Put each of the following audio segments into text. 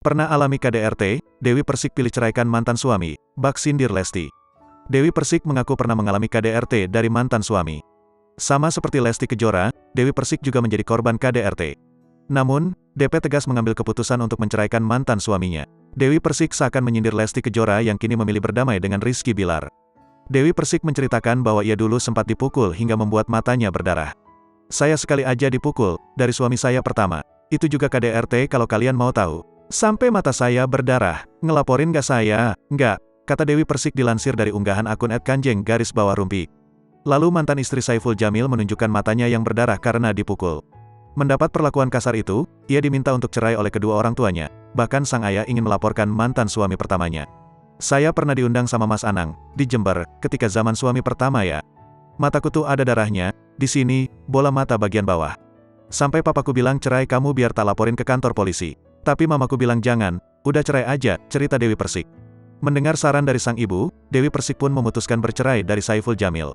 Pernah alami KDRT, Dewi Persik pilih ceraikan mantan suami, bak sindir Lesti. Dewi Persik mengaku pernah mengalami KDRT dari mantan suami. Sama seperti Lesti Kejora, Dewi Persik juga menjadi korban KDRT. Namun, DP tegas mengambil keputusan untuk menceraikan mantan suaminya. Dewi Persik seakan menyindir Lesti Kejora yang kini memilih berdamai dengan Rizky Bilar. Dewi Persik menceritakan bahwa ia dulu sempat dipukul hingga membuat matanya berdarah. "Saya sekali aja dipukul, dari suami saya pertama. Itu juga KDRT kalau kalian mau tahu. Sampai mata saya berdarah. Ngelaporin gak saya?" "Nggak," kata Dewi Persik dilansir dari unggahan akun @kanjeng_rumpi. Lalu mantan istri Saiful Jamil menunjukkan matanya yang berdarah karena dipukul. Mendapat perlakuan kasar itu, ia diminta untuk cerai oleh kedua orang tuanya. Bahkan sang ayah ingin melaporkan mantan suami pertamanya. "Saya pernah diundang sama Mas Anang, di Jember, ketika zaman suami pertama ya. Mataku tuh ada darahnya, di sini, bola mata bagian bawah. Sampai papaku bilang cerai kamu biar tak laporin ke kantor polisi. Tapi mamaku bilang jangan, udah cerai aja," cerita Dewi Persik. Mendengar saran dari sang ibu, Dewi Persik pun memutuskan bercerai dari Saiful Jamil.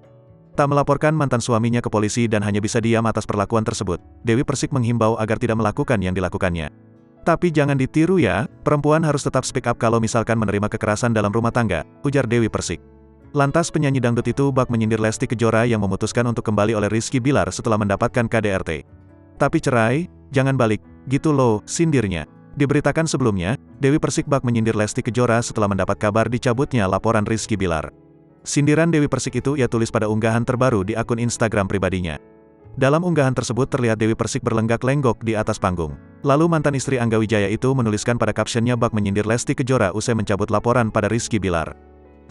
Tak melaporkan mantan suaminya ke polisi dan hanya bisa diam atas perlakuan tersebut, Dewi Persik menghimbau agar tidak melakukan yang dilakukannya. "Tapi jangan ditiru ya, perempuan harus tetap speak up kalau misalkan menerima kekerasan dalam rumah tangga," ujar Dewi Persik. Lantas penyanyi dangdut itu bak menyindir Lesti Kejora yang memutuskan untuk kembali oleh Rizky Bilar setelah mendapatkan KDRT. "Tapi cerai, jangan balik, gitu loh," sindirnya. Diberitakan sebelumnya, Dewi Persik bak menyindir Lesti Kejora setelah mendapat kabar dicabutnya laporan Rizky Bilar. Sindiran Dewi Persik itu ia tulis pada unggahan terbaru di akun Instagram pribadinya. Dalam unggahan tersebut terlihat Dewi Persik berlenggak-lenggok di atas panggung. Lalu mantan istri Angga Wijaya itu menuliskan pada captionnya bak menyindir Lesti Kejora usai mencabut laporan pada Rizky Bilar.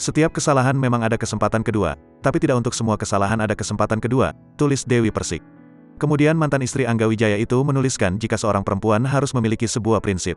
"Setiap kesalahan memang ada kesempatan kedua, tapi tidak untuk semua kesalahan ada kesempatan kedua," tulis Dewi Persik. Kemudian mantan istri Angga Wijaya itu menuliskan jika seorang perempuan harus memiliki sebuah prinsip.